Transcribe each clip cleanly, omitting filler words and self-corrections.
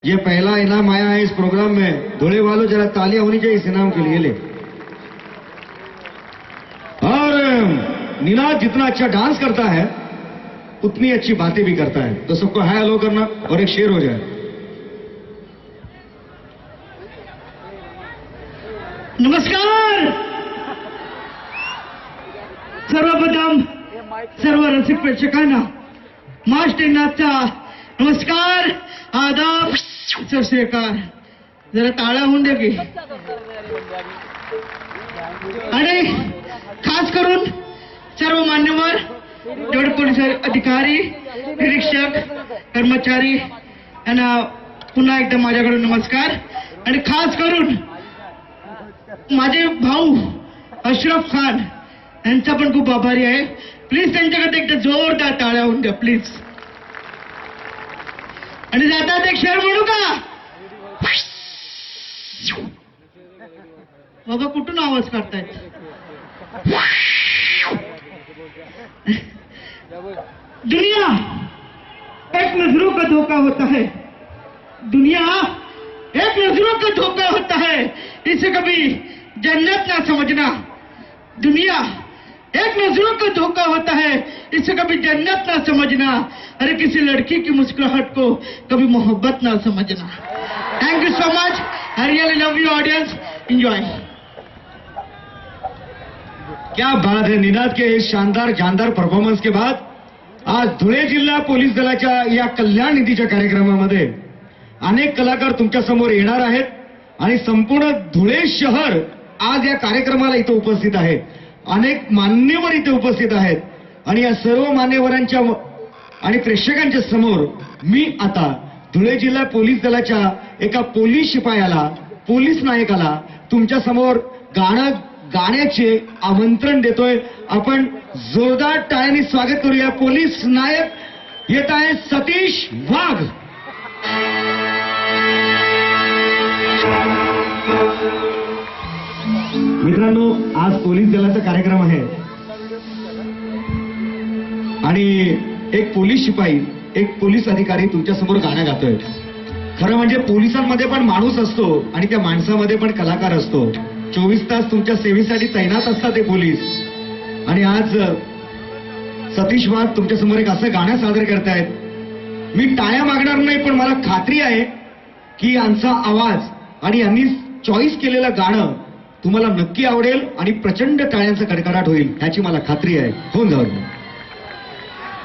ये पहला इनाम आया है इस प्रोग्राम में। धुले वालों जरा तालियां होनी चाहिए इस इनाम के लिए। ले और निनाद जितना अच्छा डांस करता है उतनी अच्छी बातें भी करता है। तो सबको हाय हेलो करना और एक शेर हो जाए। नमस्कार सर्वप्रथम सर्व रसिक प्रेक्षकांना महाष्टनाथचा नमस्कार, आदाब, सत श्री अकाल। जरा टाळ्या होऊन दे की। आणि खास करून सर्व मान्यवर जेवढे पोलीस अधिकारी, निरीक्षक, कर्मचारी यांना पुन्हा एकदा माझ्याकडून नमस्कार। आणि खास करून माझे भाऊ अशरफ खान यांचा पण खूप आभारी आहे। प्लीज त्यांच्याकडे एकदा जोरदार टाळ्या होऊन द्या प्लीज। आणि जातात एक शेर म्हणू का? बाबा कुठून आवाज काढतायत? दुनिया एक नजरों का धोखा होता है, दुनिया एक नजरों का धोखा होता है, इसे कभी जन्नत ना समझना। दुनिया एक नजरों का धोखा होता है, इसे कभी जन्नत ना समझना। अरे किसी लड़की की मुस्कुराहट को कभी मोहब्बत ना समझना। Thank you so much. I really love you audience. Enjoy. क्या बात है। निनाद के इस शानदार जानदार परफॉर्मन्स के बाद आज धुळे जिल्हा पोलीस दलाच्या या कल्याण निधीच्या कार्यक्रमामध्ये अनेक कलाकार तुमच्या समोर येणार आहेत आणि संपूर्ण धुळे शहर आज या कार्यक्रमाला इथे उपस्थित आहे। अनेक मान्यवर इथे उपस्थित आहेत आणि या सर्व मान्यवरांच्या आणि प्रेक्षकांच्या समोर मी आता धुळे जिल्हा पोलीस दलाच्या एका पोलीस शिपायाला, पोलीस नायकाला तुमच्या समोर गाणं गाण्याचे आमंत्रण देतोय। आपण जोरदार टाळ्यांनी स्वागत करूया। पोलीस नायक येत आहे सतीश वाघ। मित्रांनो, आज पोलीस दलाचा कार्यक्रम आहे आणि एक पोलीस शिपाई, एक पोलीस अधिकारी तुमच्या समोर गाणं गातोय। खरं म्हणजे पोलिसांमध्ये पण माणूस असतो आणि त्या माणसामध्ये पण कलाकार असतो। 24 तास तुमच्या सेवेसाठी तैनात असतात ते पोलीस। आणि आज सतीश वाघ तुमच्या समोर एक असं गाणं सादर करतायत। मी टाळ्या मागणार नाही, पण मला खात्री आहे की यांचा आवाज आणि यांनी चॉईस केलेलं गाणं तुम्हाला नक्की आवडेल आणि प्रचंड टाळ्यांचा कडकडाट होईल याची मला खात्री आहे। होऊन जाऊ।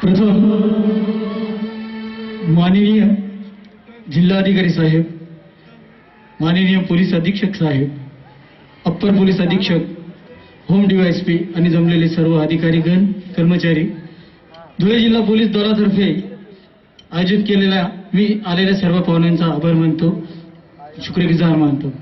प्रथम माननीय जिल्हाधिकारी साहेब, माननीय पोलीस अधीक्षक साहेब, अप्पर पोलीस अधीक्षक, होम डीवायएसपी आणि जमलेले सर्व अधिकारीगण, कर्मचारी, धुळे जिल्हा पोलीस दलातर्फे आयोजित केलेल्या मी आलेल्या सर्व पाहुण्यांचा आभार मानतो, शुक्रगुजार मानतो।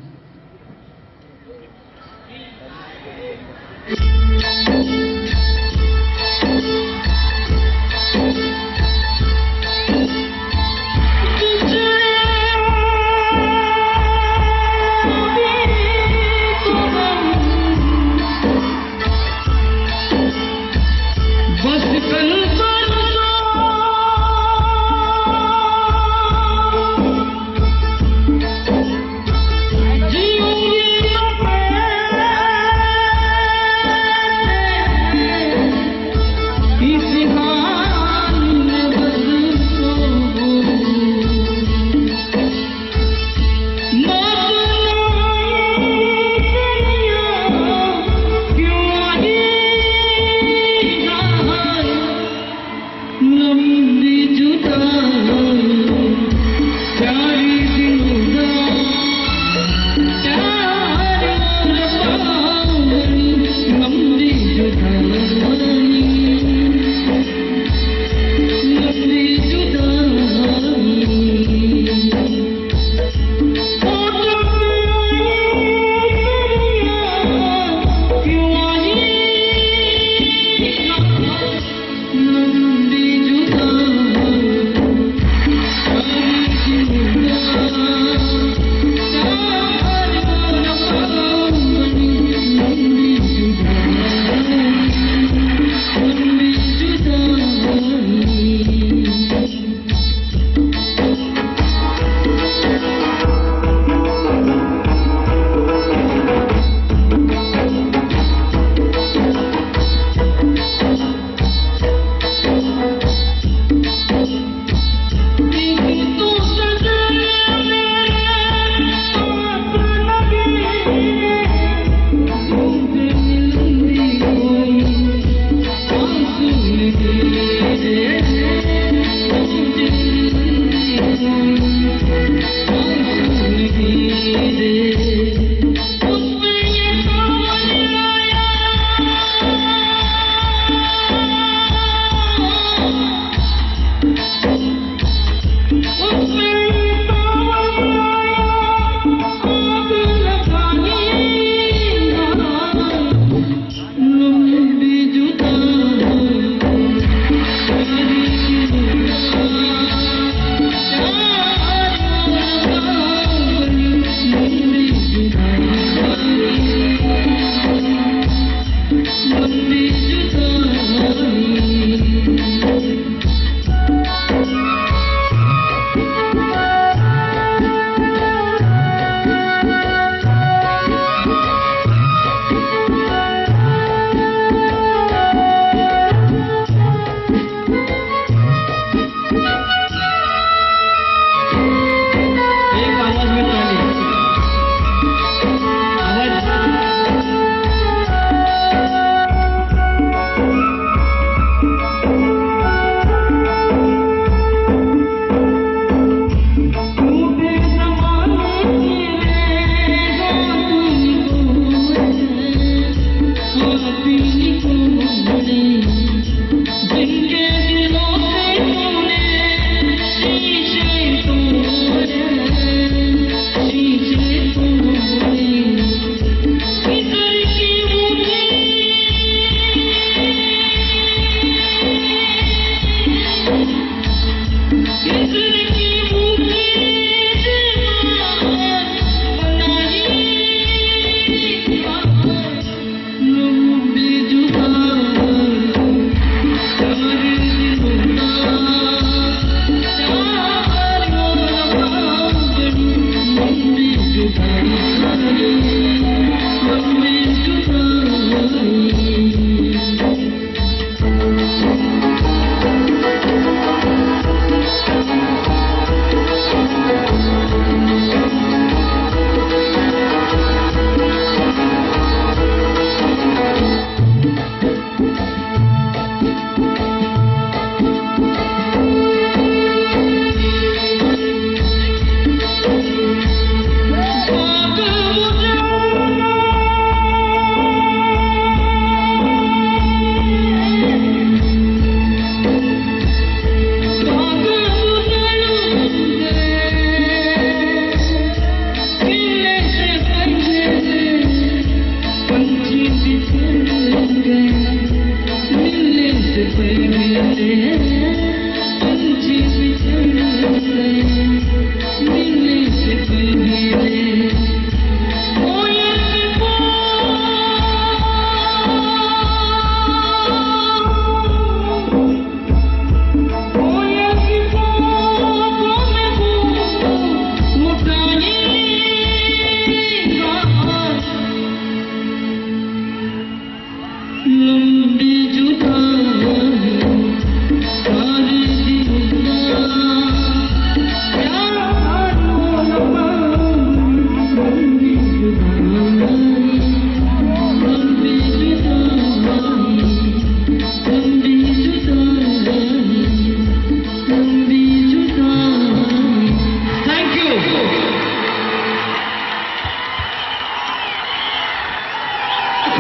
थँक्यू.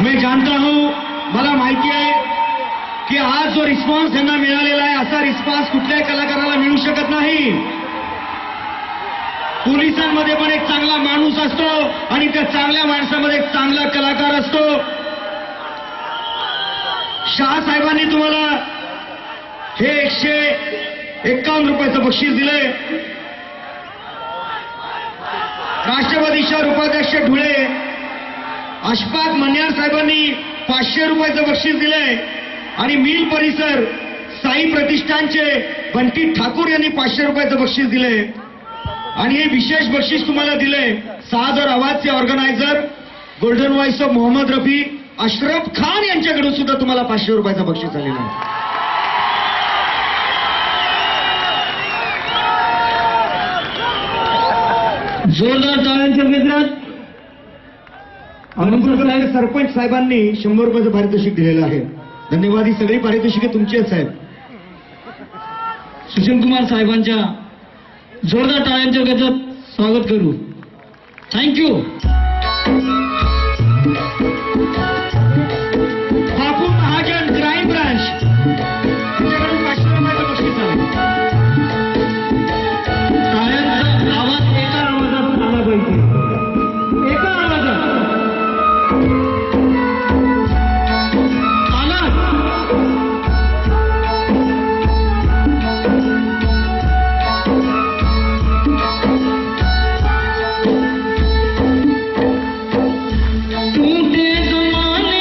मैं जानता हूं, मला माहिती आहे की आज जो रिस्पॉन्स यांना मिळालेला आहे असा रिस्पॉन्स कुठल्याही कलाकाराला मिळू शकत नाही. पोलिसांमध्ये पण एक चांगला माणूस असतो आणि त्या चांगल्या माणसामध्ये एक चांगला कलाकार असतो. शाह साहेबांनी तुम्हाला हे 151 रुपयाचं बक्षीस दिले. राष्ट्रवादी शहर उपाध्यक्ष धुळे अशफाक मन्यार साहेबांनी 500 रुपयाचं बक्षीस दिलंय आणि मिल परिसर साई प्रतिष्ठानचे बंटी ठाकूर यांनी 500 रुपयाचं बक्षीस दिलंय आणि हे विशेष बक्षीस तुम्हाला दिलंय 6000 आवाजचे organiser golden voice of Mohammed Rafi Ashraf Khan यांच्याकडून सुद्धा तुम्हाला 500 रुपयाचं बक्षीस आलेलं आहे. जोरदार टाळ्यांच्या गजरात अनंतपुर सरपंच साहेबांनी 100 रुपयाचं पारितोषिक दिलेलं आहे. धन्यवाद. ही सगळी पारितोषिके तुमची आहेत साहेब. सुशील कुमार साहेबांच्या जोरदार टाळ्यांच्या गजरात स्वागत करू. थँक्यू. बापू महाजन क्राईम ब्रांच तुमच्याकडून 500 रुपयाचं बक्षीस आलं. टाळ्यांचा आवाज एका आवाजात आला पाहिजे. एका आवाजात आला. टूटे जमाने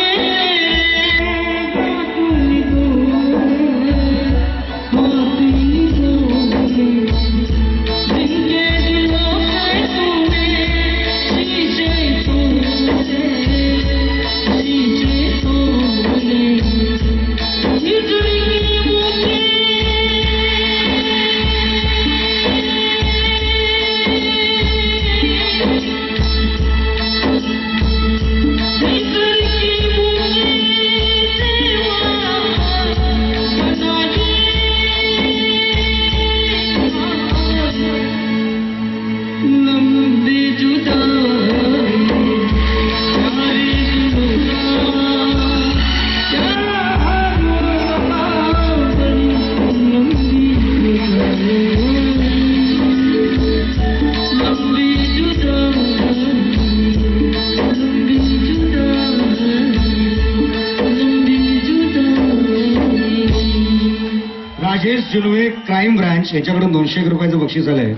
राजेश जुलवे क्राईम ब्रांच यांच्याकडून 201 रुपयाचं बक्षीस आलंय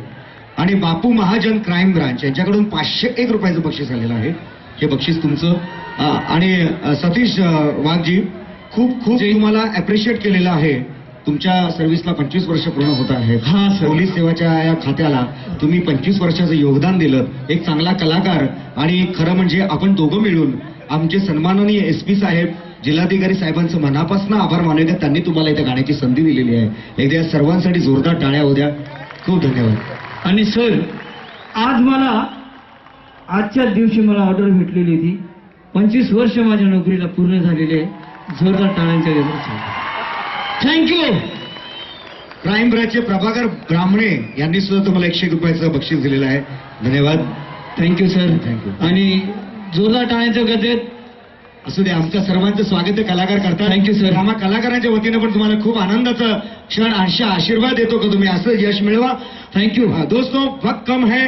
आणि बापू महाजन क्राईम ब्रांच यांच्याकडून 501 रुपयाचं बक्षीस आलेलं आहे. हे बक्षीस तुमचं. आणि सतीश वाघजी खूप खूप तुम्हाला अप्रिशिएट केलेलं आहे. तुमच्या सर्व्हिसला 25 वर्ष पूर्ण होत आहेत. हा, सर. पोलीस सेवाच्या या खात्याला तुम्ही 25 वर्षाचं योगदान दिलं. एक चांगला कलाकार आणि खरं म्हणजे आपण दोघं मिळून आमचे सन्माननीय SP साहेब जिल्हाधिकारी साहेबांचं मनापासून आभार मानूया की त्यांनी तुम्हाला इथे गाण्याची संधी दिलेली आहे. एकदा या सर्वांसाठी जोरदार टाळ्या होऊ द्या. खूप धन्यवाद. आणि सर आज मला आजच्या दिवशी मला ऑर्डर भेटलेली होती. 25 वर्ष माझ्या नोकरीला पूर्ण झालेले. जोरदार टाळ्यांच्या गजरात थँक्यू. क्राईम ब्रांचचे प्रभाकर ब्राह्मणे यांनी सुद्धा तुम्हाला 101 रुपयाचं बक्षीस दिलेलं आहे. धन्यवाद. Thank you sir. थँक्यू. आणि जोरदार टाळ्यांच्या गजरात असू दे. आमच्या सर्वांचं स्वागत ते कलाकार करतात. Thank you, sir. आम्हा कलाकारांच्या वतीनं पण तुम्हाला खूप आनंदाचा क्षण आशा आशीर्वाद देतो की तुम्ही असं यश मिळवा. थँक्यू. दोस्तों वक्त कम है.